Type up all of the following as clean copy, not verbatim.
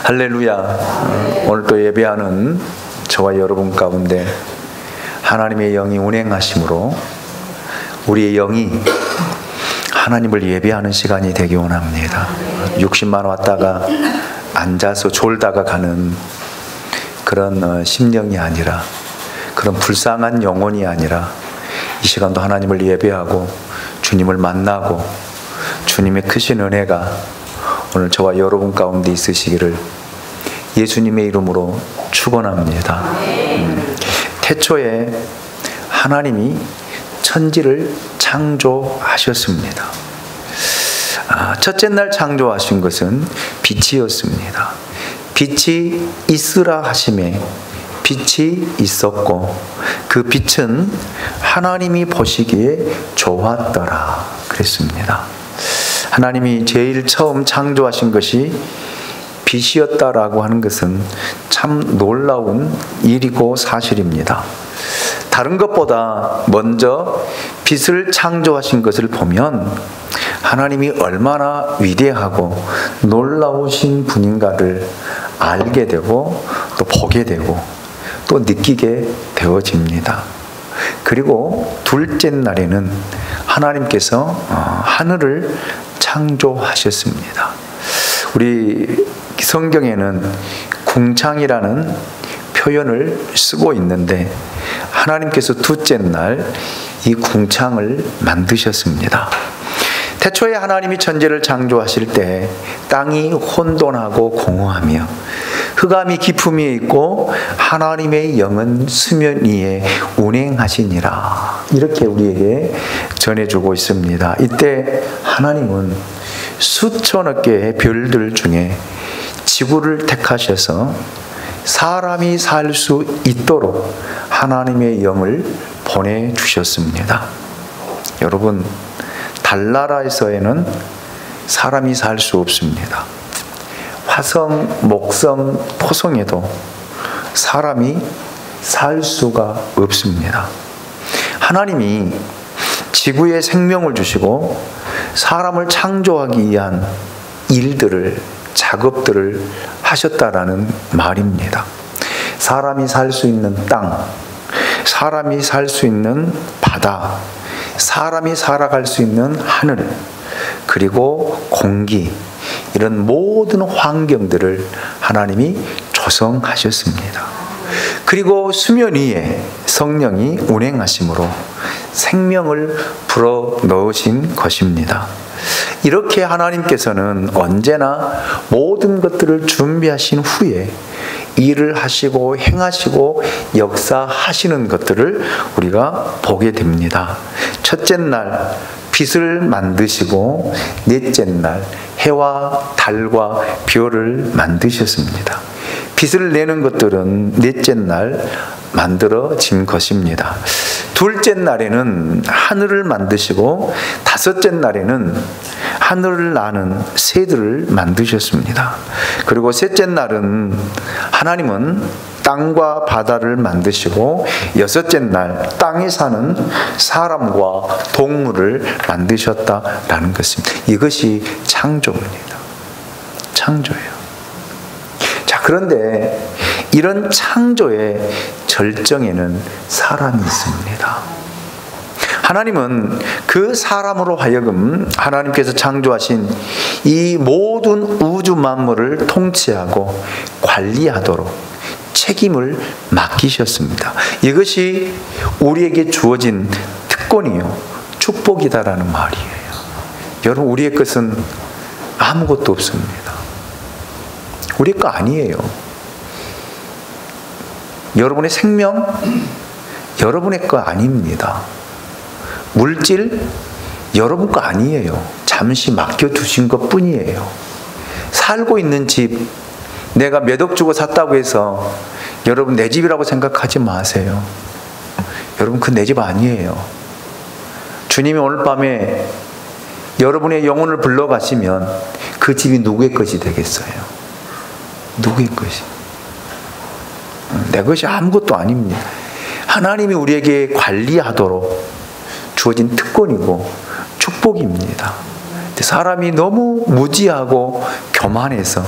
할렐루야. 오늘 또 예배하는 저와 여러분 가운데 하나님의 영이 운행하심으로 우리의 영이 하나님을 예배하는 시간이 되기 원합니다. 60만 왔다가 앉아서 졸다가 가는 그런 심령이 아니라, 그런 불쌍한 영혼이 아니라 이 시간도 하나님을 예배하고 주님을 만나고 주님의 크신 은혜가 오늘 저와 여러분 가운데 있으시기를 예수님의 이름으로 축원합니다. 태초에 하나님이 천지를 창조하셨습니다. 첫째 날 창조하신 것은 빛이었습니다. 빛이 있으라 하심에 빛이 있었고 그 빛은 하나님이 보시기에 좋았더라 그랬습니다. 하나님이 제일 처음 창조하신 것이 빛이었다라고 하는 것은 참 놀라운 일이고 사실입니다. 다른 것보다 먼저 빛을 창조하신 것을 보면 하나님이 얼마나 위대하고 놀라우신 분인가를 알게 되고 또 보게 되고 또 느끼게 되어집니다. 그리고 둘째 날에는 하나님께서 하늘을 창조하셨습니다. 우리 성경에는 궁창이라는 표현을 쓰고 있는데 하나님께서 둘째 날 이 궁창을 만드셨습니다. 태초에 하나님이 천지를 창조하실 때 땅이 혼돈하고 공허하며 흑암이 깊음이 있고 하나님의 영은 수면 위에 운행하시니라, 이렇게 우리에게 전해주고 있습니다. 이때 하나님은 수천억 개의 별들 중에 지구를 택하셔서 사람이 살 수 있도록 하나님의 영을 보내주셨습니다. 여러분, 달나라에서에는 사람이 살 수 없습니다. 화성, 목성, 토성에도 사람이 살 수가 없습니다. 하나님이 지구에 생명을 주시고 사람을 창조하기 위한 일들을, 작업들을 하셨다라는 말입니다. 사람이 살 수 있는 땅, 사람이 살 수 있는 바다, 사람이 살아갈 수 있는 하늘, 그리고 공기, 이런 모든 환경들을 하나님이 조성하셨습니다. 그리고 수면 위에 성령이 운행하심으로 생명을 불어넣으신 것입니다. 이렇게 하나님께서는 언제나 모든 것들을 준비하신 후에 일을 하시고 행하시고 역사하시는 것들을 우리가 보게 됩니다. 첫째 날 빛을 만드시고 넷째 날 해와 달과 별을 만드셨습니다. 빛을 내는 것들은 넷째 날 만들어진 것입니다. 둘째 날에는 하늘을 만드시고 다섯째 날에는 하늘을 나는 새들을 만드셨습니다. 그리고 셋째 날은 하나님은 땅과 바다를 만드시고 여섯째 날 땅에 사는 사람과 동물을 만드셨다라는 것입니다. 이것이 창조입니다. 창조예요. 자, 그런데 이런 창조의 절정에는 사람이 있습니다. 하나님은 그 사람으로 하여금 하나님께서 창조하신 이 모든 우주 만물을 통치하고 관리하도록 책임을 맡기셨습니다. 이것이 우리에게 주어진 특권이요, 축복이다라는 말이에요. 여러분, 우리의 것은 아무것도 없습니다. 우리 거 아니에요. 여러분의 생명, 여러분의 거 아닙니다. 물질, 여러분 거 아니에요. 잠시 맡겨두신 것 뿐이에요. 살고 있는 집, 내가 몇 억 주고 샀다고 해서 여러분 내 집이라고 생각하지 마세요. 여러분, 그 내 집 아니에요. 주님이 오늘 밤에 여러분의 영혼을 불러가시면 그 집이 누구의 것이 되겠어요? 누구의 것이? 내 것이 아무것도 아닙니다. 하나님이 우리에게 관리하도록 주어진 특권이고 축복입니다. 사람이 너무 무지하고 교만해서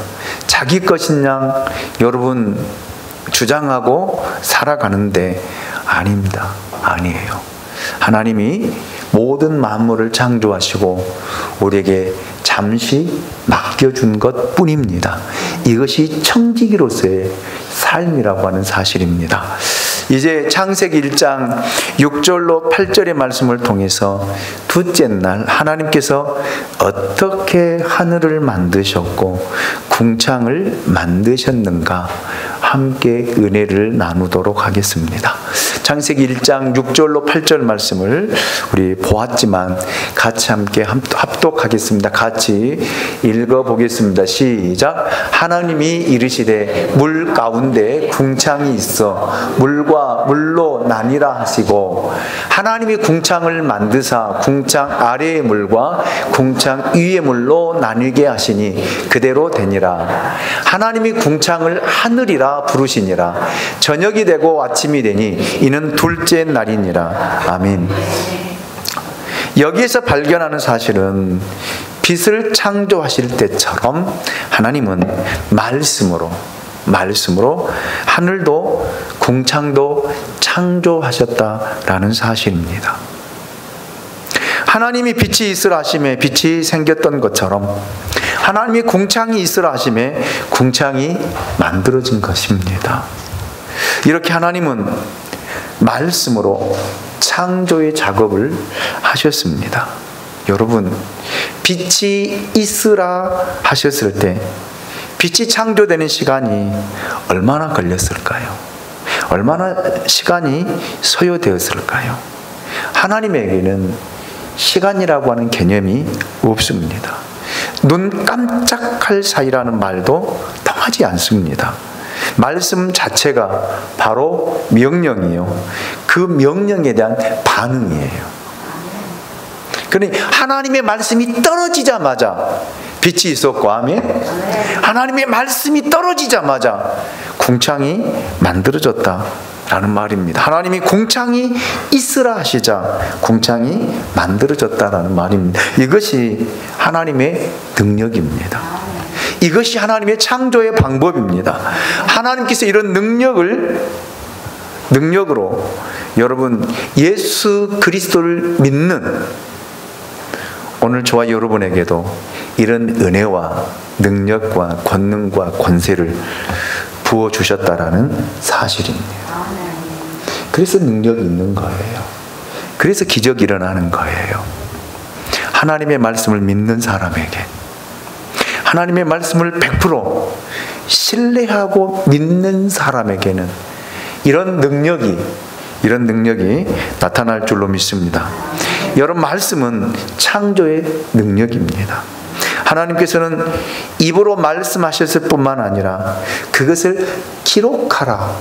자기 것인 양 여러분 주장하고 살아가는데 아닙니다. 아니에요. 하나님이 모든 만물을 창조하시고 우리에게 잠시 맡겨준 것 뿐입니다. 이것이 청지기로서의 삶이라고 하는 사실입니다. 이제 창세기 1장 6절로 8절의 말씀을 통해서 둘째 날 하나님께서 어떻게 하늘을 만드셨고 궁창을 만드셨는가 함께 은혜를 나누도록 하겠습니다. 창세기 1장 6절로 8절 말씀을 우리 보았지만 같이 함께 합독하겠습니다. 같이 읽어보겠습니다. 시작. 하나님이 이르시되 물 가운데 궁창이 있어 물과 물로 나뉘라 하시고 하나님이 궁창을 만드사 궁창 아래의 물과 궁창 위의 물로 나뉘게 하시니 그대로 되니라. 하나님이 궁창을 하늘이라 부르시니라. 저녁이 되고 아침이 되니 이는 둘째 날이니라. 아멘. 여기에서 발견하는 사실은 빛을 창조하실 때처럼 하나님은 말씀으로 하늘도 궁창도 창조하셨다라는 사실입니다. 하나님이 빛이 있으라 하심에 빛이 생겼던 것처럼 하나님이 궁창이 있으라 하심에 궁창이 만들어진 것입니다. 이렇게 하나님은 말씀으로 창조의 작업을 하셨습니다. 여러분, 빛이 있으라 하셨을 때 빛이 창조되는 시간이 얼마나 걸렸을까요? 얼마나 시간이 소요되었을까요? 하나님에게는 시간이라고 하는 개념이 없습니다. 눈 깜짝할 사이라는 말도 통하지 않습니다. 말씀 자체가 바로 명령이요. 그 명령에 대한 반응이에요. 그러니 하나님의 말씀이 떨어지자마자 빛이 있었고, 아멘. 하나님의 말씀이 떨어지자마자 궁창이 만들어졌다라는 말입니다. 하나님이 궁창이 있으라 하시자 궁창이 만들어졌다라는 말입니다. 이것이 하나님의 능력입니다. 이것이 하나님의 창조의 방법입니다. 하나님께서 이런 능력으로 여러분 예수 그리스도를 믿는 오늘 저와 여러분에게도 이런 은혜와 능력과 권능과 권세를 부어주셨다라는 사실입니다. 그래서 능력이 있는 거예요. 그래서 기적이 일어나는 거예요. 하나님의 말씀을 믿는 사람에게, 하나님의 말씀을 100% 신뢰하고 믿는 사람에게는 이런 능력이 나타날 줄로 믿습니다. 여러분, 말씀은 창조의 능력입니다. 하나님께서는 입으로 말씀하셨을 뿐만 아니라 그것을 기록하라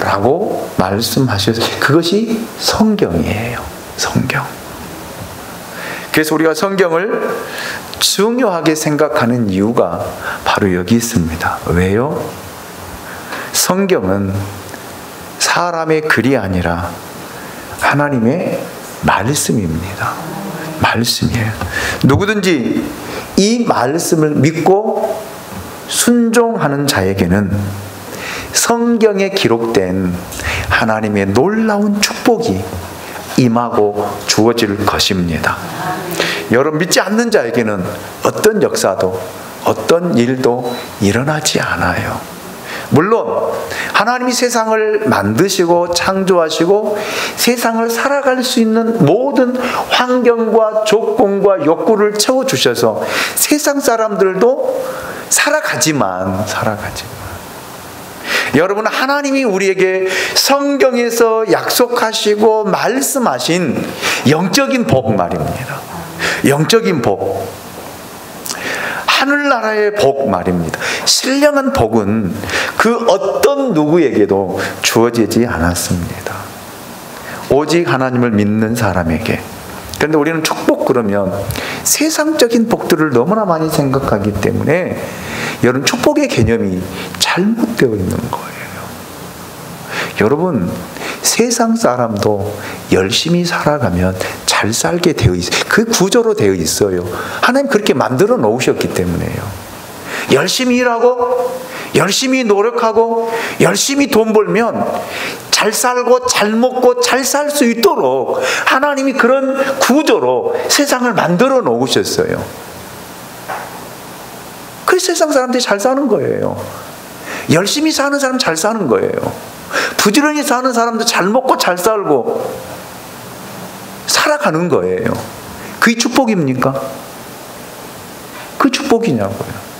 라고 말씀하셨어요. 그것이 성경이에요. 성경. 그래서 우리가 성경을 중요하게 생각하는 이유가 바로 여기 있습니다. 왜요? 성경은 사람의 글이 아니라 하나님의 말씀입니다. 말씀이에요. 누구든지 이 말씀을 믿고 순종하는 자에게는 성경에 기록된 하나님의 놀라운 축복이 임하고 주어질 것입니다. 여러분, 믿지 않는 자에게는 어떤 역사도 어떤 일도 일어나지 않아요. 물론 하나님이 세상을 만드시고 창조하시고 세상을 살아갈 수 있는 모든 환경과 조건과 욕구를 채워주셔서 세상 사람들도 살아가지만 여러분, 하나님이 우리에게 성경에서 약속하시고 말씀하신 영적인 복 말입니다. 영적인 복, 하늘나라의 복 말입니다. 신령한 복은 그 어떤 누구에게도 주어지지 않았습니다. 오직 하나님을 믿는 사람에게. 그런데 우리는 축복 그러면 세상적인 복들을 너무나 많이 생각하기 때문에 여러분, 축복의 개념이 잘못되어 있는 거예요. 여러분, 세상 사람도 열심히 살아가면 잘 살게 되어 있어요. 그 구조로 되어 있어요. 하나님 그렇게 만들어 놓으셨기 때문에요. 열심히 일하고 열심히 노력하고 열심히 돈 벌면 잘 살고 잘 먹고 잘 살 수 있도록 하나님이 그런 구조로 세상을 만들어 놓으셨어요. 그 세상 사람들이 잘 사는 거예요. 열심히 사는 사람 잘 사는 거예요. 부지런히 사는 사람도 잘 먹고 잘 살고 살아가는 거예요. 그게 축복입니까? 그 축복이냐고요.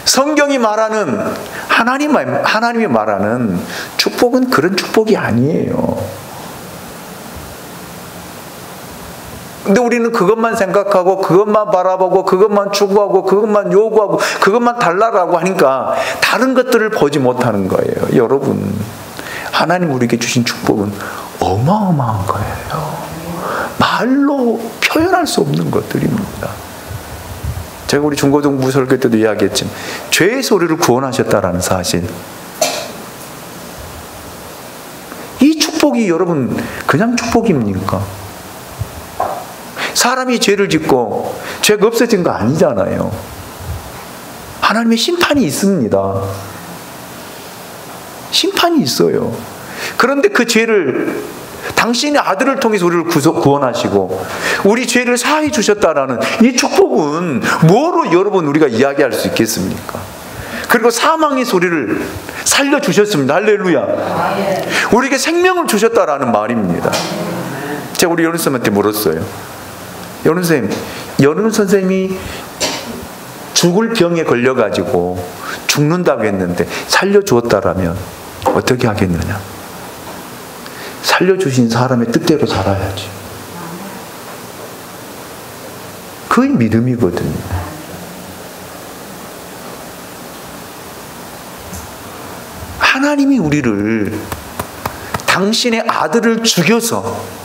성경이 말하는 하나님이 말하는 축복은 그런 축복이 아니에요. 근데 우리는 그것만 생각하고 그것만 바라보고 그것만 추구하고 그것만 요구하고 그것만 달라라고 하니까 다른 것들을 보지 못하는 거예요. 여러분, 하나님 우리에게 주신 축복은 어마어마한 거예요. 말로 표현할 수 없는 것들입니다. 제가 우리 중고등부 설교 때도 이야기했지만 죄에서 우리를 구원하셨다라는 사실, 이 축복이 여러분 그냥 축복입니까? 사람이 죄를 짓고 죄가 없어진 거 아니잖아요. 하나님의 심판이 있습니다. 심판이 있어요. 그런데 그 죄를 당신의 아들을 통해서 우리를 구원하시고 우리 죄를 사해 주셨다라는 이 축복은 뭐로 여러분 우리가 이야기할 수 있겠습니까? 그리고 사망에서 우리를 살려주셨습니다. 할렐루야. 우리에게 생명을 주셨다라는 말입니다. 제가 우리 연우 선생님한테 물었어요. 연우 선생님이 죽을 병에 걸려가지고 죽는다고 했는데 살려주었다라면 어떻게 하겠느냐? 살려주신 사람의 뜻대로 살아야지. 그게 믿음이거든요. 하나님이 우리를 당신의 아들을 죽여서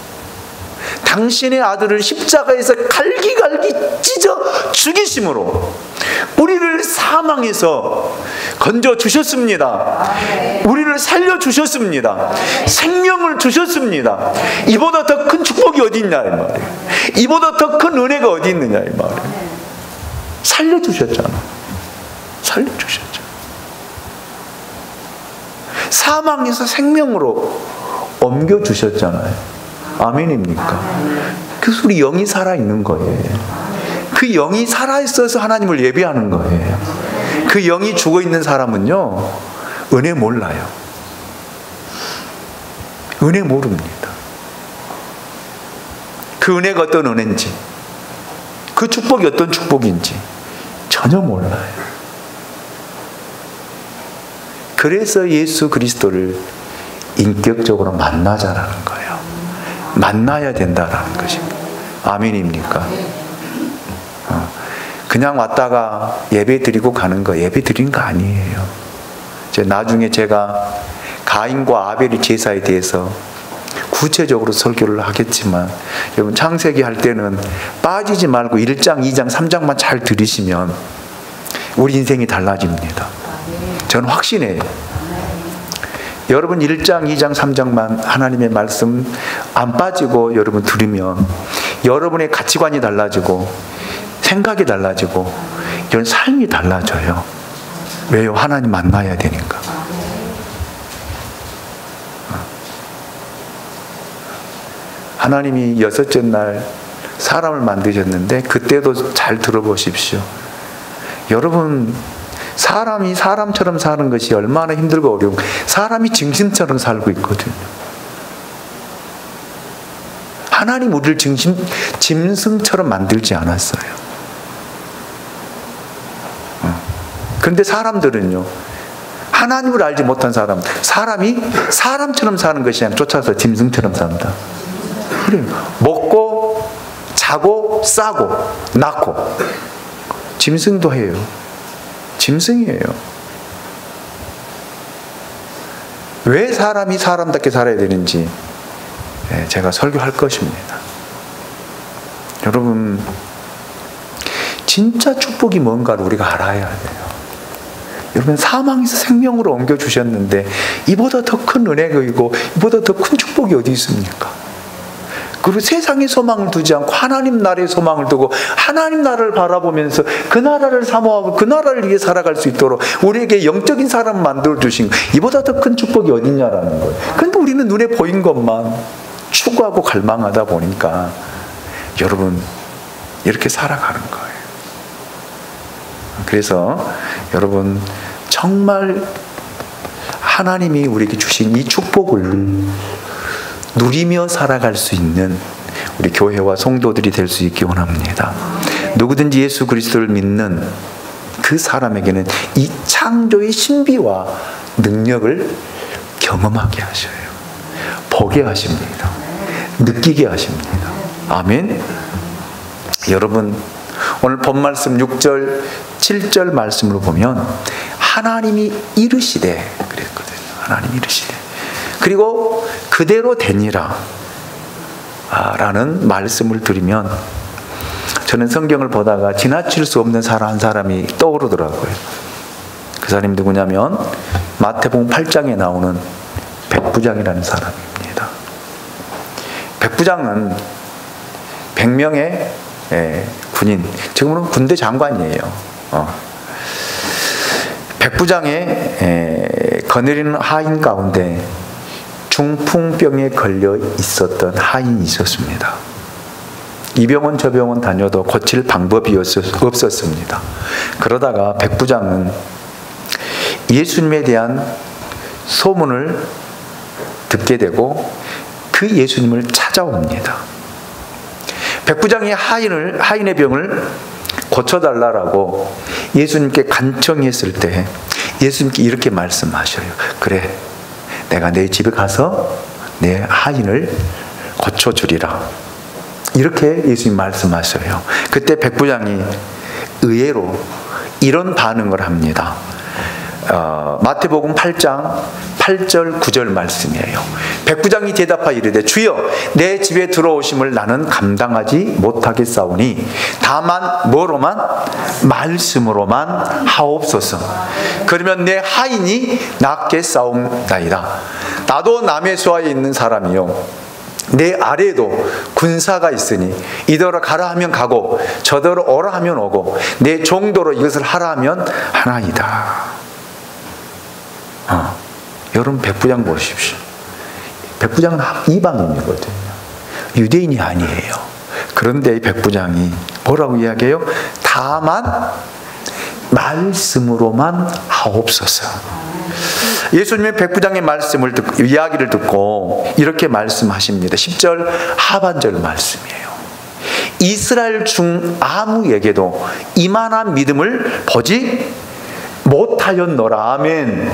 당신의 아들을 십자가에서 갈기갈기 찢어 죽이심으로 우리를 사망에서 건져 주셨습니다. 우리를 살려 주셨습니다. 생명을 주셨습니다. 이보다 더 큰 축복이 어디 있냐 이 말이에요. 이보다 더 큰 은혜가 어디 있느냐 이 말이에요. 살려 주셨잖아. 살려 주셨죠. 사망에서 생명으로 옮겨 주셨잖아요. 아멘입니까? 그래서 우리 영이 살아있는 거예요. 그 영이 살아있어서 하나님을 예배하는 거예요. 그 영이 죽어있는 사람은요, 은혜 몰라요. 은혜 모릅니다. 그 은혜가 어떤 은혜인지, 그 축복이 어떤 축복인지 전혀 몰라요. 그래서 예수 그리스도를 인격적으로 만나자라는 거예요. 만나야 된다라는 것입니다. 아멘입니까? 그냥 왔다가 예배 드리고 가는 거, 예배 드린 거 아니에요. 나중에 제가 가인과 아벨의 제사에 대해서 구체적으로 설교를 하겠지만, 여러분 창세기 할 때는 빠지지 말고 1장, 2장, 3장만 잘 들으시면 우리 인생이 달라집니다. 저는 확신해요. 여러분 1장, 2장, 3장만 하나님의 말씀 안 빠지고 여러분 들으면 여러분의 가치관이 달라지고 생각이 달라지고 이런 삶이 달라져요. 왜요? 하나님 만나야 되니까. 하나님이 여섯째 날 사람을 만드셨는데 그때도 잘 들어보십시오. 여러분, 사람이 사람처럼 사는 것이 얼마나 힘들고 어려운, 사람이 짐승처럼 살고 있거든요. 하나님 우리를 짐승처럼 만들지 않았어요. 그런데 사람들은요, 하나님을 알지 못한 사람이 사람처럼 사는 것이 아니라 쫓아서 짐승처럼 산다. 그래요. 먹고 자고 싸고 낳고 짐승도 해요. 짐승이에요. 왜 사람이 사람답게 살아야 되는지 제가 설교할 것입니다. 여러분, 진짜 축복이 뭔가를 우리가 알아야 돼요. 여러분, 사망에서 생명으로 옮겨주셨는데 이보다 더 큰 은혜가 있고 이보다 더 큰 축복이 어디 있습니까? 그리고 세상의 소망을 두지 않고 하나님 나라의 소망을 두고 하나님 나라를 바라보면서 그 나라를 사모하고 그 나라를 위해 살아갈 수 있도록 우리에게 영적인 사람 만들어 주신 이보다 더 큰 축복이 어딨냐라는 거예요. 그런데 우리는 눈에 보인 것만 추구하고 갈망하다 보니까 여러분 이렇게 살아가는 거예요. 그래서 여러분 정말 하나님이 우리에게 주신 이 축복을 누리며 살아갈 수 있는 우리 교회와 성도들이 될 수 있기 원합니다. 누구든지 예수 그리스도를 믿는 그 사람에게는 이 창조의 신비와 능력을 경험하게 하셔요. 보게 하십니다. 느끼게 하십니다. 아멘. 여러분 오늘 본 말씀 6절 7절 말씀으로 보면 하나님이 이르시되 그랬거든요. 하나님이 이르시되 그리고 그대로 되니라 라는 말씀을 드리면 저는 성경을 보다가 지나칠 수 없는 한 사람이 떠오르더라고요. 그 사람이 누구냐면 마태복음 8장에 나오는 백부장이라는 사람입니다. 백부장은 100명의 군인, 지금은 군대 장관이에요. 백부장의 거느리는 하인 가운데 중풍병에 걸려 있었던 하인이 있었습니다. 이 병원 저 병원 다녀도 고칠 방법이 없었습니다. 그러다가 백부장은 예수님에 대한 소문을 듣게 되고 그 예수님을 찾아옵니다. 백부장이 하인의 병을 고쳐달라고 예수님께 간청했을 때 예수님께 이렇게 말씀하셔요. 그래, 내가 내 집에 가서 내 하인을 고쳐주리라. 이렇게 예수님 말씀하셔요. 그때 백부장이 의외로 이런 반응을 합니다. 마태복음 8장 8절 9절 말씀이에요. 백부장이 대답하여 이르되 주여 내 집에 들어오심을 나는 감당하지 못하겠사오니 다만 뭐로만? 말씀으로만 하옵소서. 그러면 내 하인이 낫겠사옵나이다. 나도 남해수하에 있는 사람이요 내 아래에도 군사가 있으니 이더러 가라 하면 가고 저더러 오라 하면 오고 내 종도로 이것을 하라 하면 하나이다. 여러분 백부장 보십시오. 백부장은 이방인이거든요. 유대인이 아니에요. 그런데 이 백부장이 뭐라고 이야기해요? 다만 말씀으로만 하옵소서. 예수님의 백부장의 말씀을 듣고, 이야기를 듣고 이렇게 말씀하십니다. 10절 하반절 말씀이에요. 이스라엘 중 아무에게도 이만한 믿음을 보지 못하였노라. 아멘.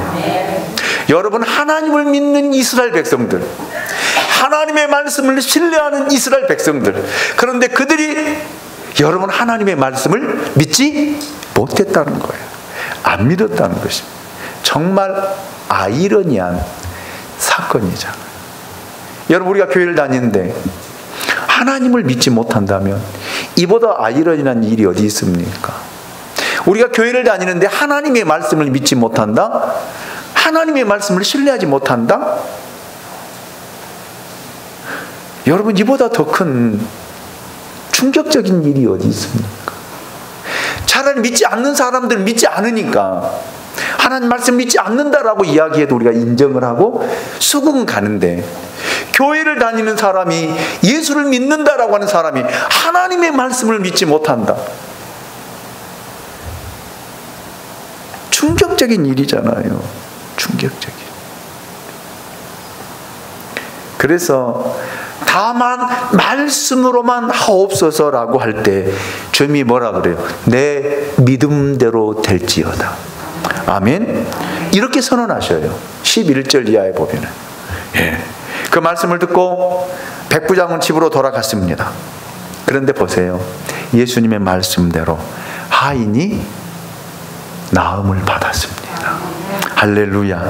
여러분 하나님을 믿는 이스라엘 백성들, 하나님의 말씀을 신뢰하는 이스라엘 백성들, 그런데 그들이 여러분 하나님의 말씀을 믿지 못했다는 거예요. 안 믿었다는 것입니다. 정말 아이러니한 사건이잖아요. 여러분 우리가 교회를 다니는데 하나님을 믿지 못한다면 이보다 아이러니한 일이 어디 있습니까? 우리가 교회를 다니는데 하나님의 말씀을 믿지 못한다? 하나님의 말씀을 신뢰하지 못한다? 여러분 이보다 더 큰 충격적인 일이 어디 있습니까? 차라리 믿지 않는 사람들 믿지 않으니까 하나님 말씀 믿지 않는다라고 이야기해도 우리가 인정을 하고 수긍은 가는데 교회를 다니는 사람이 예수를 믿는다라고 하는 사람이 하나님의 말씀을 믿지 못한다. 충격적인 일이잖아요. 충격적인. 그래서 다만 말씀으로만 하옵소서라고 할 때 주님이 뭐라 그래요? 내 믿음대로 될지어다. 아멘. 이렇게 선언하셔요. 11절 이하에 보면은. 예. 그 말씀을 듣고 백부장은 집으로 돌아갔습니다. 그런데 보세요. 예수님의 말씀대로 하인이 나음을 받았습니다. 할렐루야.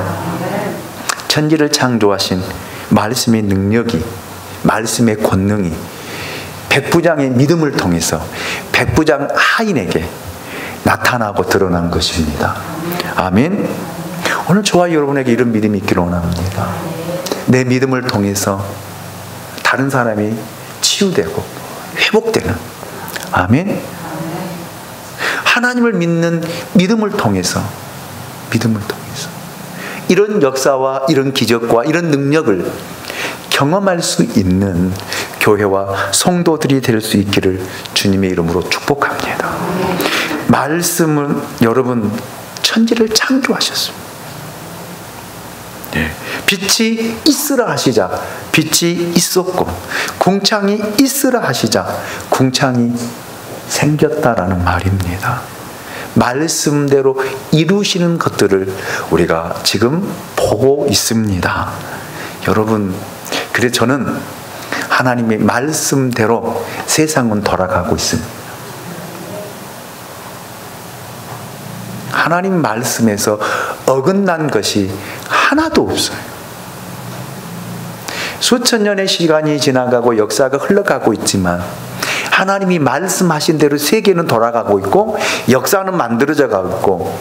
천지를 창조하신 말씀의 능력이, 말씀의 권능이 백부장의 믿음을 통해서 백부장 하인에게 나타나고 드러난 것입니다. 아멘. 오늘 저와 여러분에게 이런 믿음이 있기를 원합니다. 내 믿음을 통해서 다른 사람이 치유되고 회복되는, 아멘. 하나님을 믿는 믿음을 통해서 이런 역사와 이런 기적과 이런 능력을 경험할 수 있는 교회와 성도들이 될 수 있기를 주님의 이름으로 축복합니다. 말씀은 여러분 천지를 창조하셨습니다. 빛이 있으라 하시자 빛이 있었고, 궁창이 있으라 하시자 궁창이 생겼다라는 말입니다. 말씀대로 이루시는 것들을 우리가 지금 보고 있습니다. 여러분, 그래서 저는 하나님의 말씀대로 세상은 돌아가고 있습니다. 하나님 말씀에서 어긋난 것이 하나도 없어요. 수천 년의 시간이 지나가고 역사가 흘러가고 있지만 하나님이 말씀하신 대로 세계는 돌아가고 있고 역사는 만들어져 가고 있고,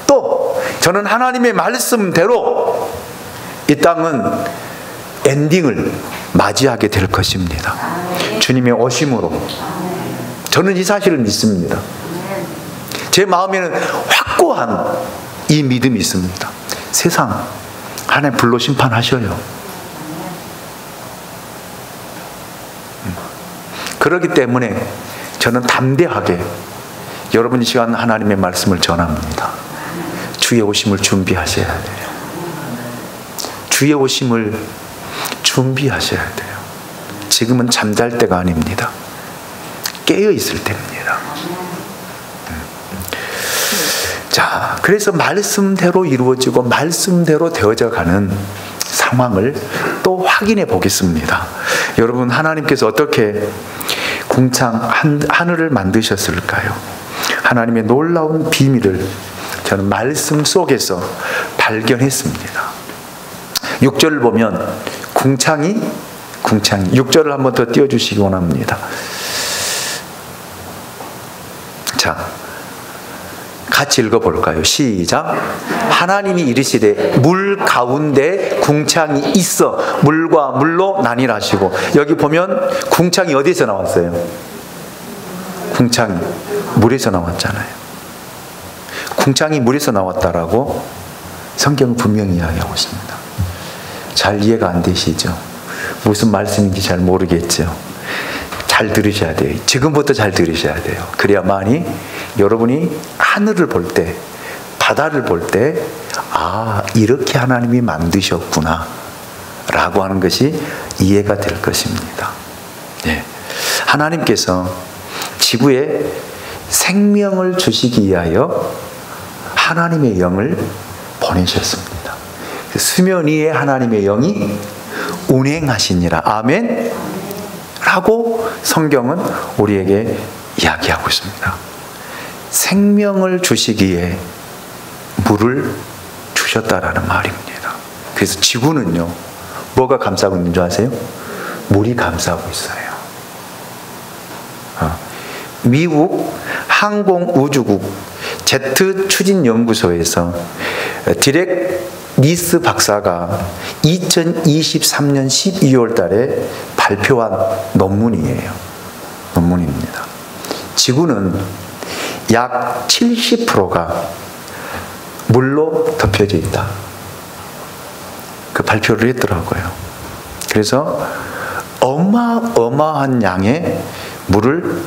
또 저는 하나님의 말씀대로 이 땅은 엔딩을 맞이하게 될 것입니다. 주님의 오심으로 저는 이 사실을 믿습니다. 제 마음에는 확고한 이 믿음이 있습니다. 세상 하나님 불로 심판하셔요. 그렇기 때문에 저는 담대하게 여러분 이 시간 하나님의 말씀을 전합니다. 주의 오심을 준비하셔야 돼요. 주의 오심을 준비하셔야 돼요. 지금은 잠잘 때가 아닙니다. 깨어 있을 때입니다. 자, 그래서 말씀대로 이루어지고 말씀대로 되어져 가는 상황을 또 확인해 보겠습니다. 여러분, 하나님께서 어떻게 궁창 하늘을 만드셨을까요? 하나님의 놀라운 비밀을 저는 말씀 속에서 발견했습니다. 6절을 보면 궁창이 6절을 한번 더 띄워주시기 원합니다. 자, 같이 읽어볼까요? 시작. 하나님이 이르시되 물 가운데 궁창이 있어 물과 물로 나뉘라시고. 여기 보면 궁창이 어디서 나왔어요? 궁창이 물에서 나왔잖아요. 궁창이 물에서 나왔다라고 성경은 분명히 이야기하고 있습니다. 잘 이해가 안 되시죠? 무슨 말씀인지 잘 모르겠죠? 잘 들으셔야 돼요. 지금부터 잘 들으셔야 돼요. 그래야만이 여러분이 하늘을 볼 때, 바다를 볼 때, 아, 이렇게 하나님이 만드셨구나 라고 하는 것이 이해가 될 것입니다. 네. 하나님께서 지구에 생명을 주시기 위하여 하나님의 영을 보내셨습니다. 수면 위에 하나님의 영이 운행하시니라. 아멘 라고 성경은 우리에게 이야기하고 있습니다. 생명을 주시기에 물을 주셨다라는 말입니다. 그래서 지구는요, 뭐가 감싸고 있는 줄 아세요? 물이 감싸고 있어요. 미국 항공우주국 제트 추진연구소에서 디렉 리스 박사가 2023년 12월 달에 발표한 논문입니다. 지구는 약 70%가 물로 덮여져 있다. 그 발표를 했더라고요. 그래서 어마어마한 양의 물을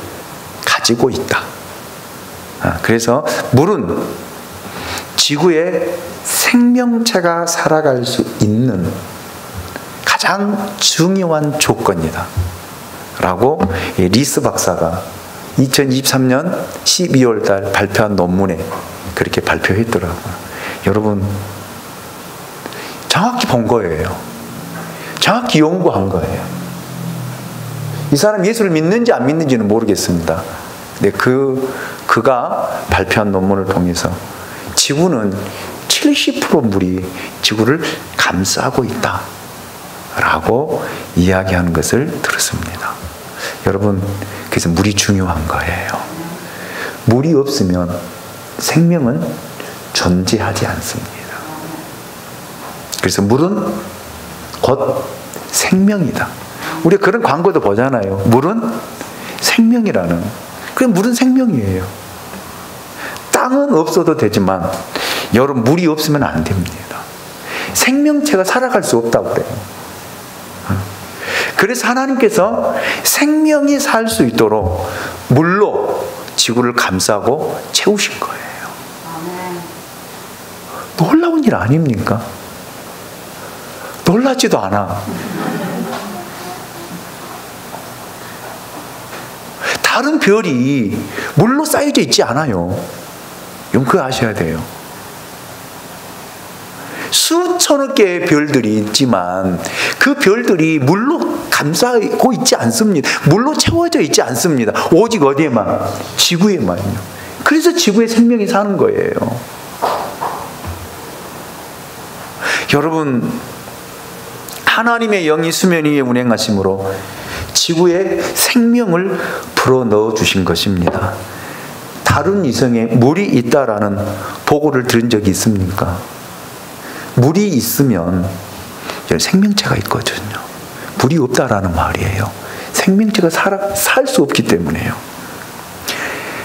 가지고 있다. 그래서 물은 지구에 생명체가 살아갈 수 있는 가장 중요한 조건이다 라고 리스 박사가 2023년 12월 달 발표한 논문에 그렇게 발표했더라고요. 여러분, 정확히 본 거예요. 정확히 연구한 거예요. 이 사람 예수를 믿는지 안 믿는지는 모르겠습니다. 근데 그가 발표한 논문을 통해서 지구는 70% 물이 지구를 감싸고 있다 라고 이야기하는 것을 들었습니다. 여러분, 그래서 물이 중요한 거예요. 물이 없으면 생명은 존재하지 않습니다. 그래서 물은 곧 생명이다. 우리 그런 광고도 보잖아요. 물은 생명이라는. 그 물은 생명이에요. 땅은 없어도 되지만 여러분 물이 없으면 안 됩니다. 생명체가 살아갈 수 없다고 그래요. 그래서 하나님께서 생명이 살 수 있도록 물로 지구를 감싸고 채우신 거예요. 놀라운 일 아닙니까? 놀라지도 않아. 다른 별이 물로 쌓여져 있지 않아요. 여러분 그거 아셔야 돼요. 수천억 개의 별들이 있지만 그 별들이 물로 감싸고 있지 않습니다. 물로 채워져 있지 않습니다. 오직 어디에만? 지구에만요. 그래서 지구에 생명이 사는 거예요. 여러분, 하나님의 영이 수면 위에 운행하심으로 지구에 생명을 불어넣어 주신 것입니다. 다른 이성에 물이 있다라는 보고를 들은 적이 있습니까? 물이 있으면 생명체가 있거든요. 물이 없다라는 말이에요. 생명체가 살 수 없기 때문에요.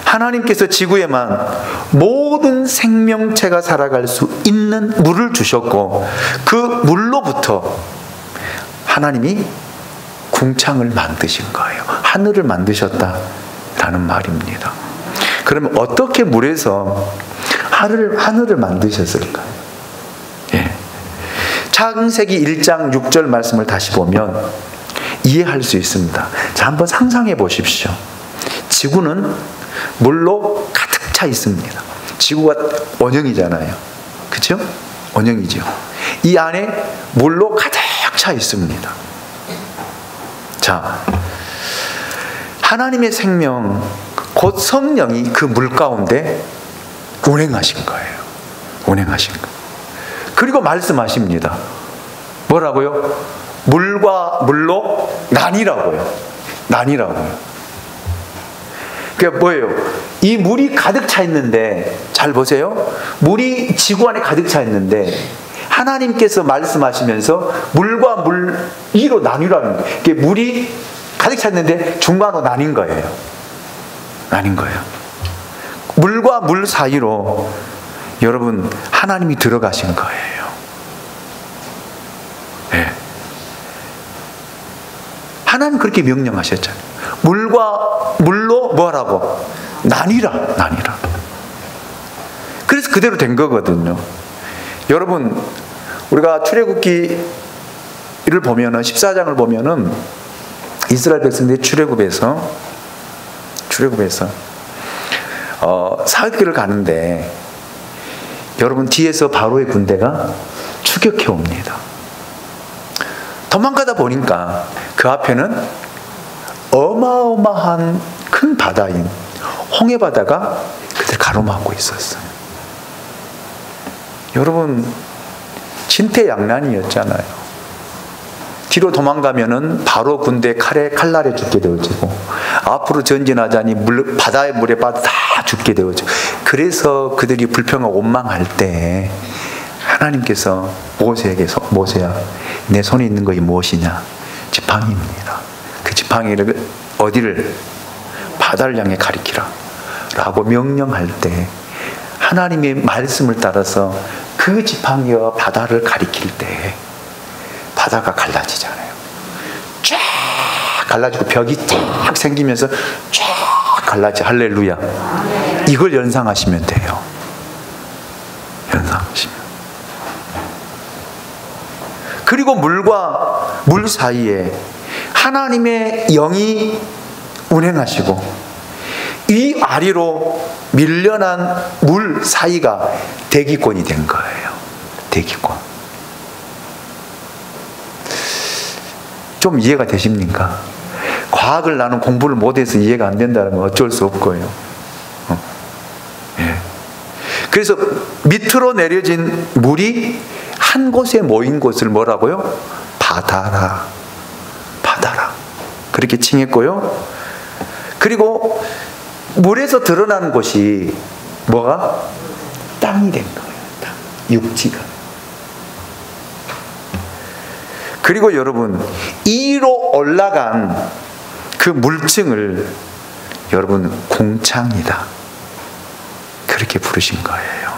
하나님께서 지구에만 모든 생명체가 살아갈 수 있는 물을 주셨고 그 물로부터 하나님이 궁창을 만드신 거예요. 하늘을 만드셨다라는 말입니다. 그러면 어떻게 물에서 하늘을 만드셨을까요? 예. 창세기 1장 6절 말씀을 다시 보면 이해할 수 있습니다. 자, 한번 상상해 보십시오. 지구는 물로 가득 차 있습니다. 지구가 원형이잖아요. 그렇죠? 원형이죠. 이 안에 물로 가득 차 있습니다. 자, 하나님의 생명 곧 성령이 그 물 가운데 운행하신 거예요. 운행하신 거. 그리고 말씀하십니다. 뭐라고요? 물과 물로 나뉘라고요. 나뉘라고요. 그게 뭐예요? 이 물이 가득 차 있는데, 잘 보세요. 물이 지구 안에 가득 차 있는데 하나님께서 말씀하시면서 물과 물 이로 나뉘라는 거예요. 이게 물이 가득 차 있는데 중간으로 나뉜 거예요. 나뉜 거예요. 물과 물 사이로 여러분 하나님이 들어가신 거예요. 네. 하나님 그렇게 명령하셨잖아요. 물과 물로 뭐라고? 나뉘라. 나뉘라. 그래서 그대로 된 거거든요. 여러분, 우리가 출애굽기를 보면은 14장을 보면은 이스라엘 백성들이 출애굽에서 사역길을 가는데 여러분 뒤에서 바로의 군대가 추격해 옵니다. 도망가다 보니까 그 앞에는 어마어마한 큰 바다인 홍해바다가 그들 가로막고 있었어요. 여러분 진퇴양난이었잖아요. 뒤로 도망가면은 바로 군대 칼날에 죽게 되어지고 앞으로 전진하자니 바다의 물에 빠져 다 죽게 되어지고 그래서 그들이 불평하고 원망할 때 하나님께서 모세에게 모세야 내 손에 있는 것이 무엇이냐? 지팡이입니다. 그 지팡이를 어디를? 바다를 향해 가리키라 라고 명령할 때 하나님의 말씀을 따라서 그 지팡이와 바다를 가리킬 때 바다가 갈라지잖아요. 쫙 갈라지고 벽이 쫙 생기면서 쫙 갈라지. 할렐루야. 이걸 연상하시면 돼요. 연상하시면. 그리고 물과 물 사이에 하나님의 영이 운행하시고 이 아래로 밀려난 물 사이가 대기권이 된 거예요. 대기권. 좀 이해가 되십니까? 과학을 나는 공부를 못해서 이해가 안 된다는 건 어쩔 수 없고요. 예. 그래서 밑으로 내려진 물이 한 곳에 모인 곳을 뭐라고요? 바다라. 바다라. 그렇게 칭했고요. 그리고 물에서 드러나는 곳이 뭐가? 땅이 된 거예요. 땅. 육지가. 그리고 여러분, 위로 올라간 그 물층을 여러분 궁창이다, 그렇게 부르신 거예요.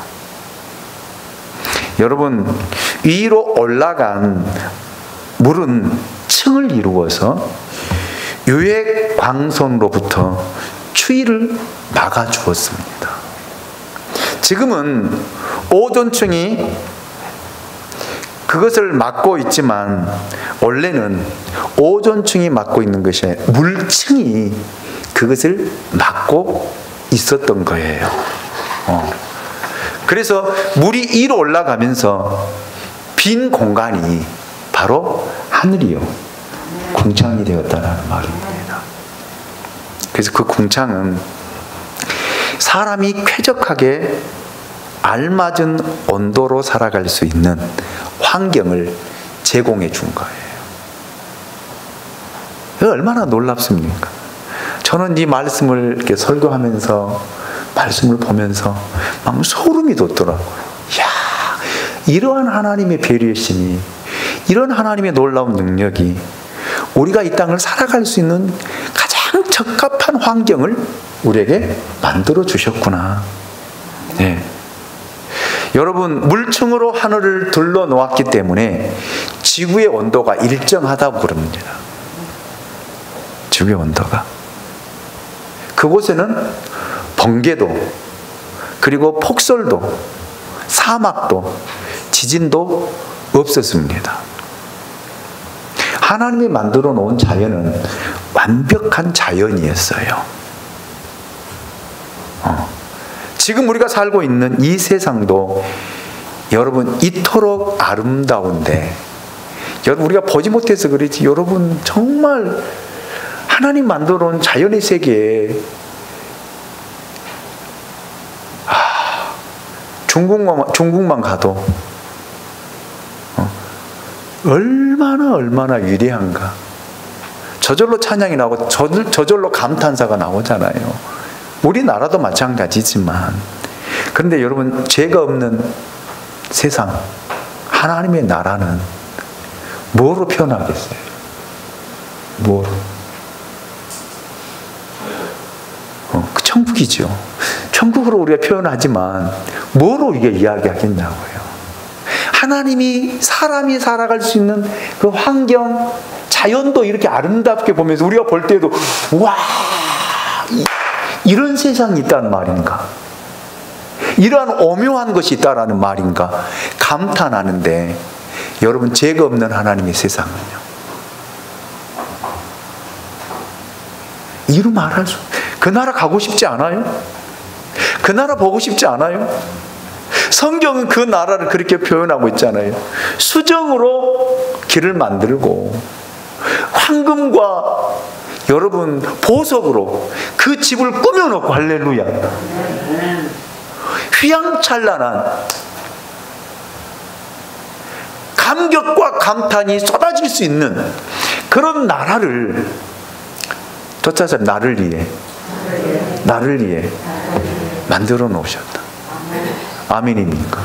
여러분, 위로 올라간 물은 층을 이루어서 유액광선으로부터 추위를 막아주었습니다. 지금은 오존층이 그것을 막고 있지만 원래는 오존층이 막고 있는 것이 아니라 물층이 그것을 막고 있었던 거예요. 그래서 물이 위로 올라가면서 빈 공간이 바로 하늘이요, 궁창이 되었다는 말입니다. 그래서 그 궁창은 사람이 쾌적하게 알맞은 온도로 살아갈 수 있는 환경을 제공해 준 거예요. 얼마나 놀랍습니까? 저는 이 말씀을 이렇게 설교하면서, 말씀을 보면서 막 소름이 돋더라고요. 이야, 이러한 하나님의 배려심이, 이런 하나님의 놀라운 능력이 우리가 이 땅을 살아갈 수 있는 가장 적합한 환경을 우리에게 만들어 주셨구나. 네. 여러분, 물층으로 하늘을 둘러 놓았기 때문에 지구의 온도가 일정하다고 그럽니다. 지구의 온도가. 그곳에는 번개도, 그리고 폭설도, 사막도, 지진도 없었습니다. 하나님이 만들어 놓은 자연은 완벽한 자연이었어요. 지금 우리가 살고 있는 이 세상도 여러분 이토록 아름다운데, 여러분 우리가 보지 못해서 그렇지, 여러분 정말 하나님 만들어 놓은 자연의 세계에 중국만 가도 얼마나 위대한가. 저절로 찬양이 나오고 저절로 감탄사가 나오잖아요. 우리나라도 마찬가지지만, 그런데 여러분, 죄가 없는 세상, 하나님의 나라는 뭐로 표현하겠어요? 뭐로? 그 천국이죠. 천국으로 우리가 표현하지만 뭐로 이게 이야기하겠냐고요. 하나님이 사람이 살아갈 수 있는 그 환경, 자연도 이렇게 아름답게 보면서 우리가 볼 때도 와, 이런 세상이 있다는 말인가, 이러한 오묘한 것이 있다라는 말인가 감탄하는데, 여러분, 죄가 없는 하나님의 세상은요, 이루 말할 수, 그 나라 가고 싶지 않아요? 그 나라 보고 싶지 않아요? 성경은 그 나라를 그렇게 표현하고 있잖아요. 수정으로 길을 만들고 황금과 여러분 보석으로 그 집을 꾸며놓고, 할렐루야, 휘황찬란한 감격과 감탄이 쏟아질 수 있는 그런 나라를 쫓아서 나를 위해 만들어 놓으셨다. 아멘입니까?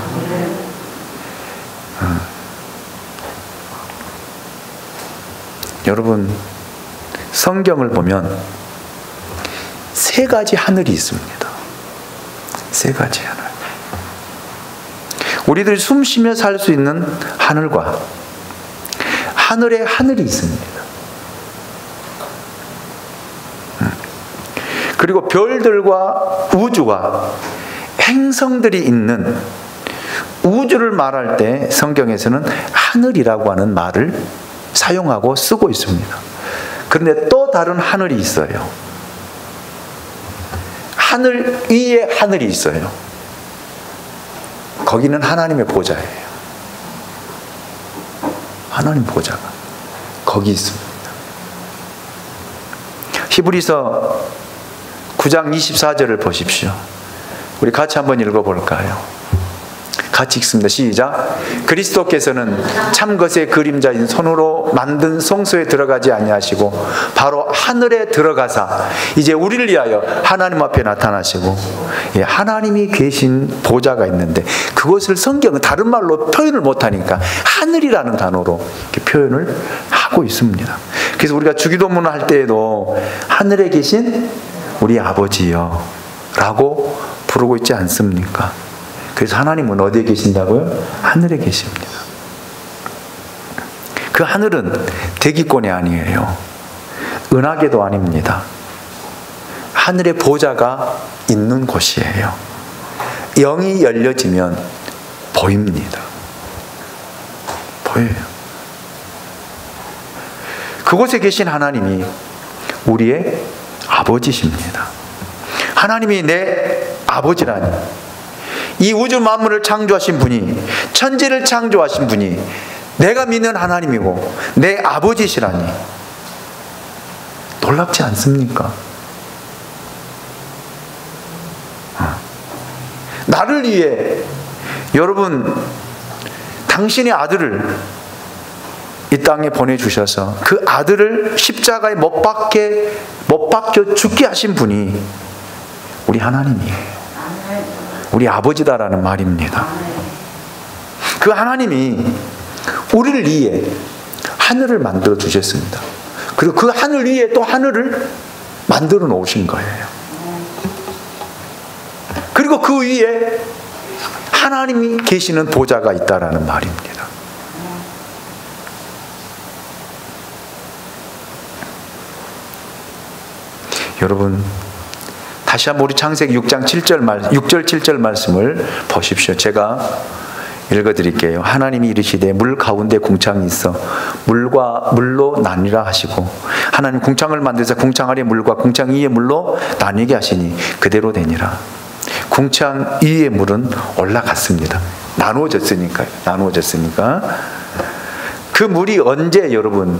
여러분, 성경을 보면 세 가지 하늘이 있습니다. 세 가지 하늘. 우리들이 숨 쉬며 살 수 있는 하늘과 하늘에 하늘이 있습니다. 그리고 별들과 우주와 행성들이 있는 우주를 말할 때 성경에서는 하늘이라고 하는 말을 사용하고 쓰고 있습니다. 그런데 또 다른 하늘이 있어요. 하늘 위에 하늘이 있어요. 거기는 하나님의 보좌예요. 하나님 보좌가 거기 있습니다. 히브리서 9장 24절을 보십시오. 우리 같이 한번 읽어볼까요? 같이 읽습니다. 시작. 그리스도께서는 참 것의 그림자인 손으로 만든 성소에 들어가지 아니하시고 바로 하늘에 들어가사 이제 우리를 위하여 하나님 앞에 나타나시고, 하나님이 계신 보좌가 있는데 그것을 성경은 다른 말로 표현을 못하니까 하늘이라는 단어로 이렇게 표현을 하고 있습니다. 그래서 우리가 주기도문을 할 때에도 하늘에 계신 우리 아버지여 라고 부르고 있지 않습니까? 그래서 하나님은 어디에 계신다고요? 하늘에 계십니다. 그 하늘은 대기권이 아니에요. 은하계도 아닙니다. 하늘의 보좌가 있는 곳이에요. 영이 열려지면 보입니다. 보여요. 그곳에 계신 하나님이 우리의 아버지십니다. 하나님이 내 아버지라니, 이 우주 만물을 창조하신 분이, 천지를 창조하신 분이 내가 믿는 하나님이고 내 아버지시라니 놀랍지 않습니까? 나를 위해 여러분 당신의 아들을 이 땅에 보내주셔서 그 아들을 십자가에 못 박혀 죽게 하신 분이 우리 하나님이에요. 우리 아버지다라는 말입니다. 그 하나님이 우리를 위해 하늘을 만들어 주셨습니다. 그리고 그 하늘 위에 또 하늘을 만들어 놓으신 거예요. 그리고 그 위에 하나님이 계시는 보좌가 있다라는 말입니다. 여러분, 다시 한번 우리 창세기 6장 6절 7절 말씀을 보십시오. 제가 읽어드릴게요. 하나님이 이르시되 물 가운데 궁창이 있어 물과 물로 나뉘라 하시고, 하나님 궁창을 만드사 궁창 아래 물과 궁창 위의 물로 나뉘게 하시니 그대로 되니라. 궁창 위의 물은 올라갔습니다. 나누어졌으니까. 그 물이 언제 여러분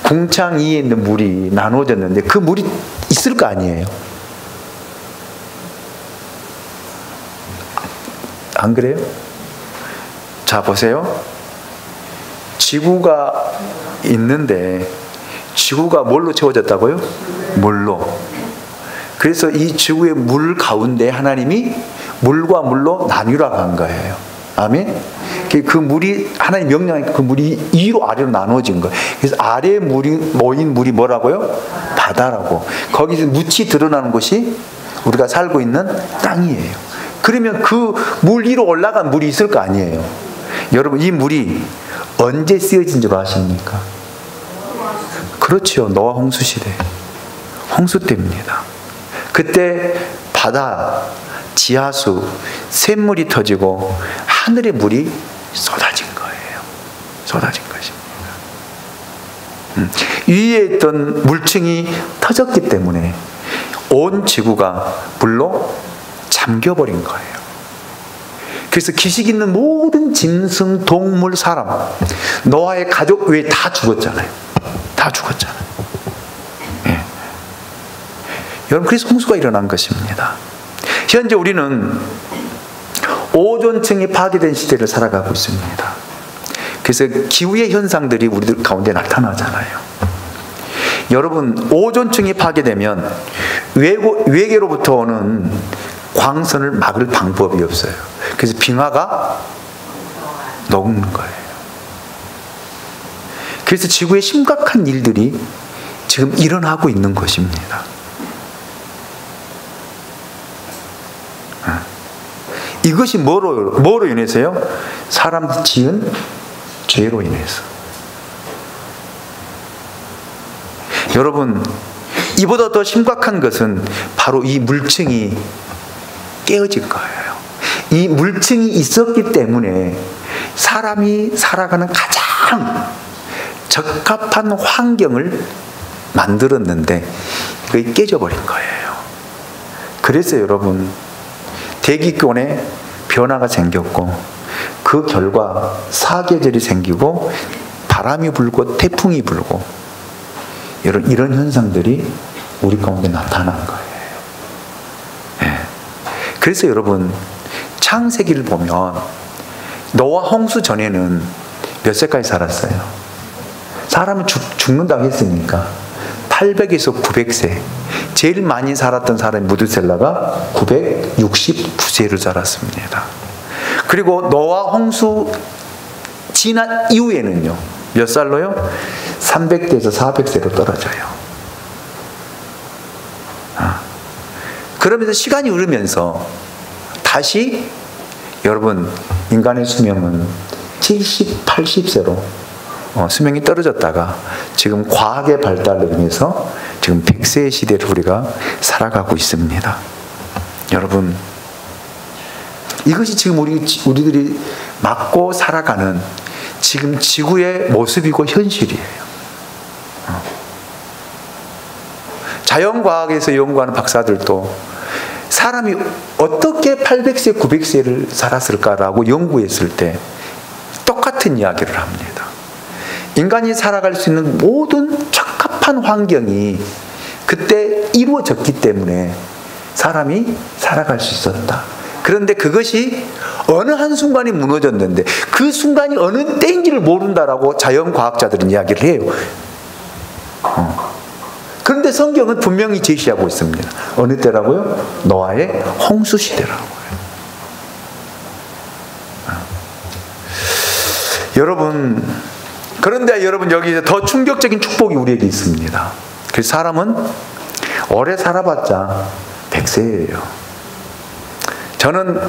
궁창 위에 있는 물이 나누어졌는데 그 물이 있을 거 아니에요. 안 그래요? 자, 보세요. 지구가 있는데 지구가 뭘로 채워졌다고요? 물로. 그래서 이 지구의 물 가운데 하나님이 물과 물로 나뉘라고 한 거예요. 아멘? 그 물이 하나님 명령하니까 그 물이 위로 아래로 나눠진 거예요. 그래서 아래에 모인 물이 뭐라고요? 바다라고. 거기서 묻히 드러나는 것이 우리가 살고 있는 땅이에요. 그러면 그 물 위로 올라간 물이 있을 거 아니에요. 여러분, 이 물이 언제 쓰여진 줄 아십니까? 그렇죠. 노아 홍수 시대. 홍수 때입니다. 그때 바다, 지하수, 샘물이 터지고 하늘의 물이 쏟아진 거예요. 쏟아진 것입니다. 위에 있던 물층이 터졌기 때문에 온 지구가 물로 잠겨버린 거예요. 그래서 기식 있는 모든 짐승, 동물, 사람, 노아의 가족 외에 다 죽었잖아요. 다 죽었잖아요. 예. 여러분, 그래서 홍수가 일어난 것입니다. 현재 우리는 오존층이 파괴된 시대를 살아가고 있습니다. 그래서 기후의 현상들이 우리들 가운데 나타나잖아요. 여러분, 오존층이 파괴되면 외계로부터 오는 광선을 막을 방법이 없어요. 그래서 빙하가 녹는 거예요. 그래서 지구에 심각한 일들이 지금 일어나고 있는 것입니다. 이것이 뭐로 인해서요? 사람 지은 죄로 인해서. 여러분, 이보다 더 심각한 것은 바로 이 물층이 깨어질 거예요. 이 물층이 있었기 때문에 사람이 살아가는 가장 적합한 환경을 만들었는데 그게 깨져버린 거예요. 그래서 여러분, 대기권에 변화가 생겼고 그 결과 사계절이 생기고 바람이 불고 태풍이 불고 이런 현상들이 우리 가운데 나타난 거예요. 네. 그래서 여러분, 창세기를 보면 노아 홍수 전에는 몇 세까지 살았어요? 사람은 죽는다고 했으니까 800에서 900세. 제일 많이 살았던 사람이 무드셀라가 969세를 살았습니다. 그리고 노아 홍수 지난 이후에는요, 몇 살로요? 300대에서 400세로 떨어져요. 그러면서 시간이 흐르면서 다시 여러분 인간의 수명은 70, 80세로 수명이 떨어졌다가 지금 과학의 발달로 인해서 지금 100세의 시대를 우리가 살아가고 있습니다. 여러분, 이것이 지금 우리들이 맞고 살아가는 지금 지구의 모습이고 현실이에요. 자연과학에서 연구하는 박사들도 사람이 어떻게 800세, 900세를 살았을까라고 연구했을 때 똑같은 이야기를 합니다. 인간이 살아갈 수 있는 모든 적합한 환경이 그때 이루어졌기 때문에 사람이 살아갈 수 있었다. 그런데 그것이 어느 한순간에 무너졌는데 그 순간이 어느 때인지를 모른다라고 자연과학자들은 이야기를 해요. 그런데 성경은 분명히 제시하고 있습니다. 어느 때라고요? 노아의 홍수 시대라고요. 여러분, 그런데 여러분 여기 더 충격적인 축복이 우리에게 있습니다. 그래서 사람은 오래 살아봤자 100세예요. 저는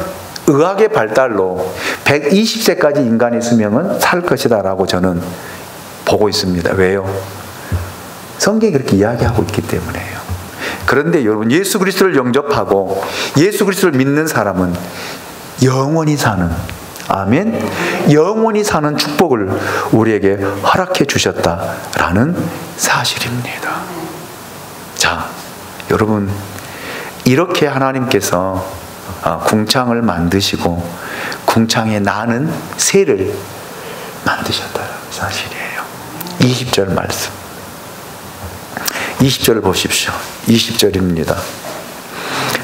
의학의 발달로 120세까지 인간의 수명은 살 것이다 라고 저는 보고 있습니다. 왜요? 성경이 그렇게 이야기하고 있기 때문에요. 그런데 여러분, 예수 그리스도를 영접하고 예수 그리스도를 믿는 사람은 영원히 사는, 아멘, 영원히 사는 축복을 우리에게 허락해 주셨다라는 사실입니다. 자, 여러분, 이렇게 하나님께서 궁창을 만드시고 궁창에 나는 새를 만드셨다는 사실이에요. 20절 말씀, 20절을 보십시오. 20절입니다.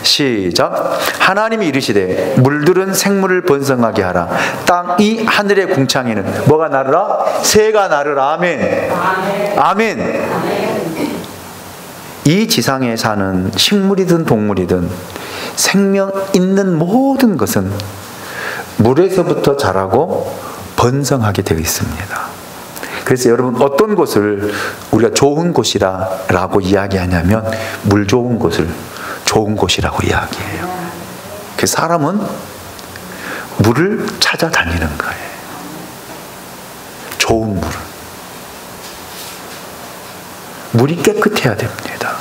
시작. 하나님이 이르시되 물들은 생물을 번성하게 하라. 땅이 하늘의 궁창에는 뭐가 나르라? 새가 나르라. 아멘. 아멘. 이 지상에 사는 식물이든 동물이든 생명 있는 모든 것은 물에서부터 자라고 번성하게 되어 있습니다. 그래서 여러분, 어떤 곳을 우리가 좋은 곳이라고 이야기하냐면 물 좋은 곳을 좋은 곳이라고 이야기해요. 그래서 사람은 물을 찾아다니는 거예요. 좋은 물을. 물이 깨끗해야 됩니다.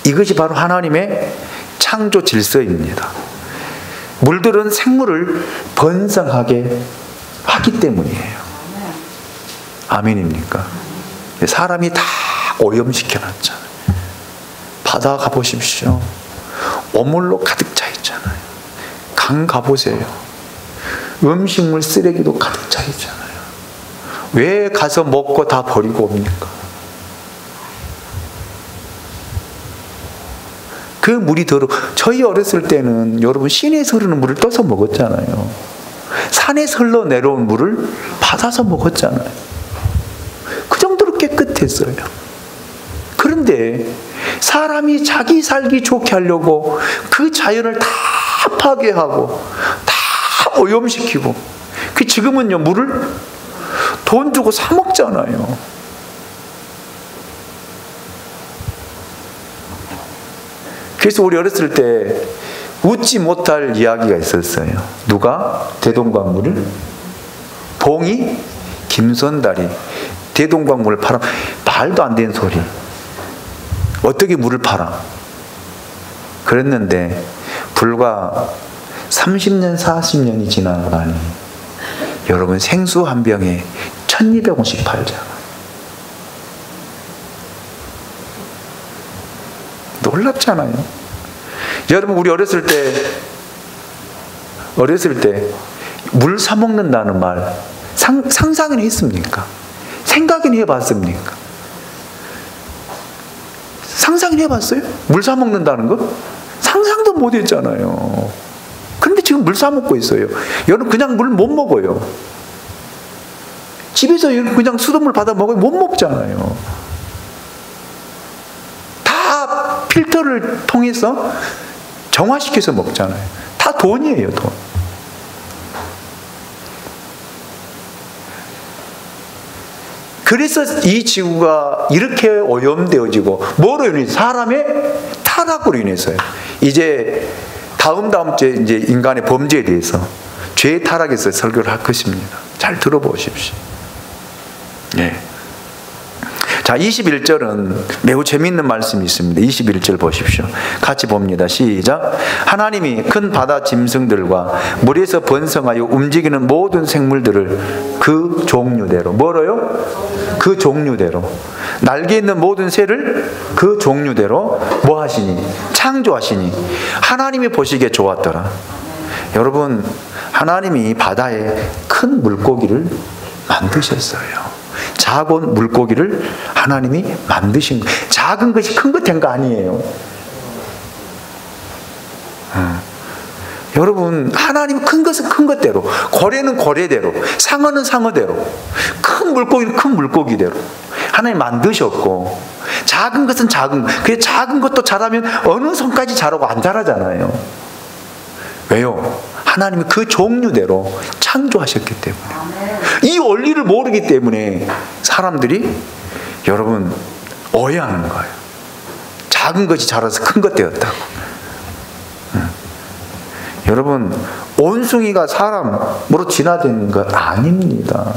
이것이 바로 하나님의 창조 질서입니다. 물들은 생물을 번성하게 하기 때문이에요. 아멘입니까? 사람이 다 오염시켜놨잖아요. 바다 가보십시오. 오물로 가득 차 있잖아요. 강 가보세요. 음식물 쓰레기도 가득 차 있잖아요. 왜 가서 먹고 다 버리고 옵니까? 그 물이 저희 어렸을 때는 여러분 시내에서 흐르는 물을 떠서 먹었잖아요. 산에서 흘러 내려온 물을 받아서 먹었잖아요. 그 정도로 깨끗했어요. 그런데 사람이 자기 살기 좋게 하려고 그 자연을 다 파괴하고 다 오염시키고, 그 지금은요 물을 돈 주고 사 먹잖아요. 그래서 우리 어렸을 때 웃지 못할 이야기가 있었어요. 누가 대동강물을? 봉이 김선달이 대동강물을 팔아. 말도 안 되는 소리. 어떻게 물을 팔아? 그랬는데 불과 30년 40년이 지나고 나니 여러분 생수 한 병에 1200원씩 팔잖아. 놀랍잖아요. 여러분, 우리 어렸을 때 물 사 먹는다는 말 상상은 했습니까? 생각은 해봤습니까? 상상은 해봤어요? 물 사 먹는다는 거? 상상도 못 했잖아요. 그런데 근데 지금 물 사 먹고 있어요. 여러분 그냥 물 못 먹어요. 집에서 그냥 수돗물 받아 먹어요. 못 먹잖아요. 다 필터를 통해서 정화시켜서 먹잖아요. 다 돈이에요, 돈. 그래서 이 지구가 이렇게 오염되어지고 뭐로 인해서? 사람의 타락으로 인해서요. 이제 다음 주에 이제 인간의 범죄에 대해서 죄의 타락에서 설교를 할 것입니다. 잘 들어보십시오. 네. 자, 21절은 매우 재미있는 말씀이 있습니다. 21절 보십시오. 같이 봅니다. 시작. 하나님이 큰 바다 짐승들과 물에서 번성하여 움직이는 모든 생물들을 그 종류대로, 뭐로요? 그 종류대로, 날개 있는 모든 새를 그 종류대로 뭐 하시니? 창조하시니 하나님이 보시기에 좋았더라. 여러분, 하나님이 바다에 큰 물고기를 만드셨어요. 작은 물고기를 하나님이 만드신 거예요. 작은 것이 큰 것 된 거 아니에요. 여러분, 하나님 큰 것은 큰 것대로, 고래는 고래대로, 상어는 상어대로, 큰 물고기는 큰 물고기대로 하나님 만드셨고, 작은 것은 작은 것. 그 작은 것도 자라면 어느 선까지 자라고 안 자라잖아요. 왜요? 하나님이 그 종류대로 창조하셨기 때문에. 이 원리를 모르기 때문에 사람들이 여러분 오해하는 거예요. 작은 것이 자라서 큰 것 되었다고. 여러분, 원숭이가 사람으로 진화된 것 아닙니다.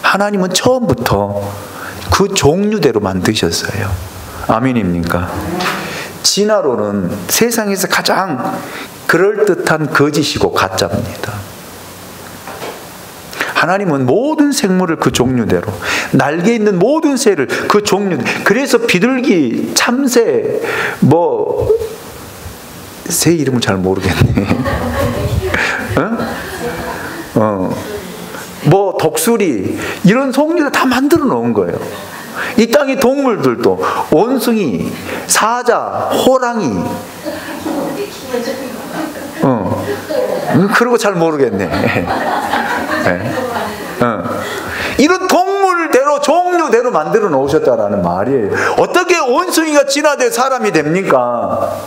하나님은 처음부터 그 종류대로 만드셨어요. 아멘입니까? 진화론은 세상에서 가장 그럴듯한 거짓이고 가짜입니다. 하나님은 모든 생물을 그 종류대로, 날개 있는 모든 새를 그 종류대로, 그래서 비둘기, 참새, 새 이름을 잘 모르겠네. 독수리, 이런 종류를 다 만들어 놓은 거예요. 이 땅의 동물들도 원숭이, 사자, 호랑이, 그런 거 잘 모르겠네. 이런 동물대로 종류대로 만들어 놓으셨다라는 말이에요. 어떻게 원숭이가 진화돼 사람이 됩니까?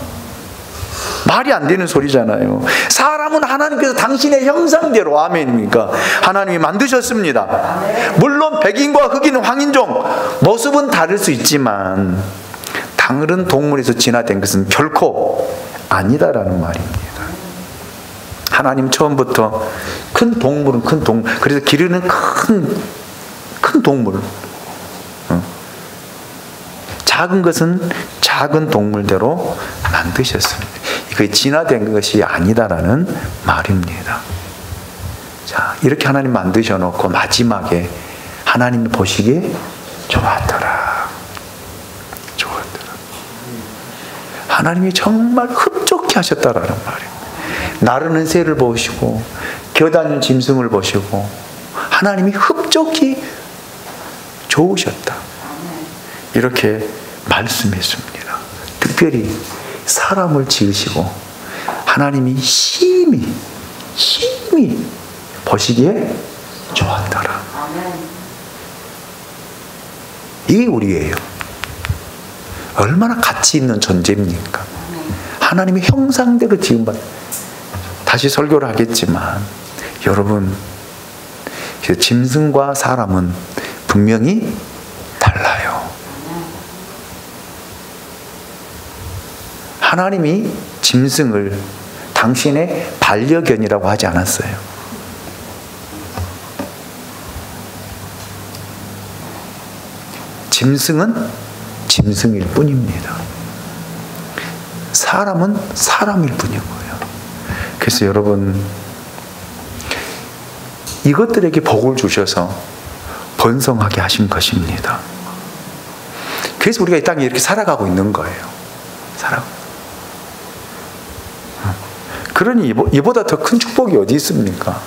말이 안 되는 소리잖아요. 사람은 하나님께서 당신의 형상대로, 아멘입니까? 하나님이 만드셨습니다. 물론 백인과 흑인, 황인종 모습은 다를 수 있지만 다른 동물에서 진화된 것은 결코 아니다라는 말입니다. 하나님 처음부터 큰 동물은 큰 동물, 그래서 기르는 큰 동물, 작은 것은 작은 동물대로 만드셨습니다. 그게 진화된 것이 아니다라는 말입니다. 자, 이렇게 하나님 만드셔놓고 마지막에 하나님이 보시기에 좋았더라. 좋았더라. 하나님이 정말 흡족해 하셨다라는 말이에요. 나르는 새를 보시고 겨다니는 짐승을 보시고 하나님이 흡족히 좋으셨다. 이렇게 말씀했습니다. 특별히 사람을 지으시고 하나님이 심히 보시기에 좋았더라. 이게 우리예요. 얼마나 가치 있는 존재입니까? 하나님의 형상대로 지음받. 다시 설교를 하겠지만 여러분, 짐승과 사람은 분명히 달라요. 하나님이 짐승을 당신의 반려견이라고 하지 않았어요. 짐승은 짐승일 뿐입니다. 사람은 사람일 뿐이고요. 그래서 여러분, 이것들에게 복을 주셔서 번성하게 하신 것입니다. 그래서 우리가 이 땅에 이렇게 살아가고 있는 거예요. 그러니 이보다 더 큰 축복이 어디 있습니까?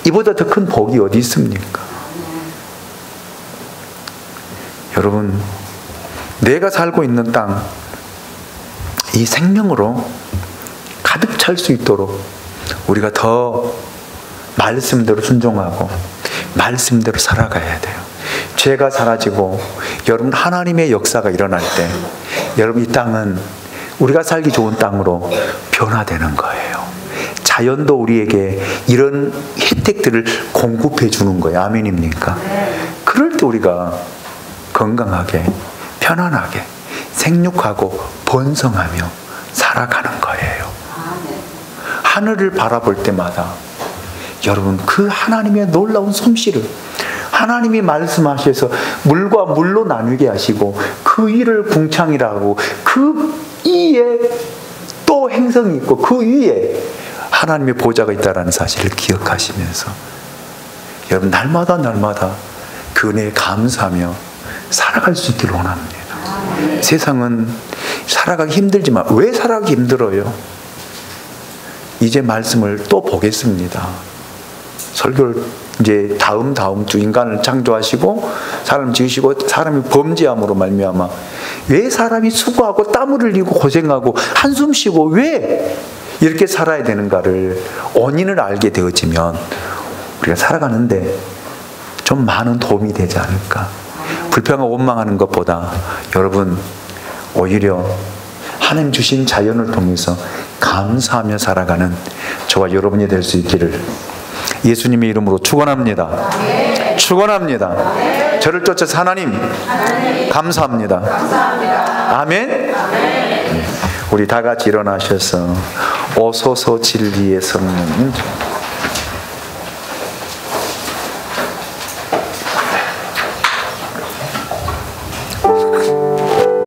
이보다 더 큰 복이 어디 있습니까? 여러분, 내가 살고 있는 땅, 이 생명으로 가득 찰 수 있도록 우리가 더 말씀대로 순종하고 말씀대로 살아가야 돼요. 죄가 사라지고 여러분 하나님의 역사가 일어날 때 여러분 이 땅은 우리가 살기 좋은 땅으로 변화되는 거예요. 자연도 우리에게 이런 혜택들을 공급해 주는 거예요. 아멘입니까? 그럴 때 우리가 건강하게 편안하게 생육하고 번성하며 살아가는 거예요. 하늘을 바라볼 때마다 여러분 그 하나님의 놀라운 솜씨를 하나님이 말씀하셔서 물과 물로 나누게 하시고 그 위를 궁창이라고 그 위에 또 행성이 있고 그 위에 하나님의 보좌가 있다는 사실을 기억하시면서 여러분 날마다 그 은혜에 감사하며 살아갈 수 있기를 원합니다. 세상은 살아가기 힘들지만 왜 살아가기 힘들어요? 이제 말씀을 또 보겠습니다. 설교를 이제 다음 주 인간을 창조하시고 사람 지으시고 사람이 범죄함으로 말미암아 왜 사람이 수고하고 땀을 흘리고 고생하고 한숨 쉬고 왜 이렇게 살아야 되는가를 원인을 알게 되어지면 우리가 살아가는데 좀 많은 도움이 되지 않을까. 불평하고 원망하는 것보다 여러분 오히려 하나님 주신 자연을 통해서 감사하며 살아가는 저와 여러분이 될 수 있기를 예수님의 이름으로 축원합니다. 축원합니다. 저를 쫓아서 하나님 감사합니다. 아멘. 네. 우리 다 같이 일어나셔서 오소서 진리의 성령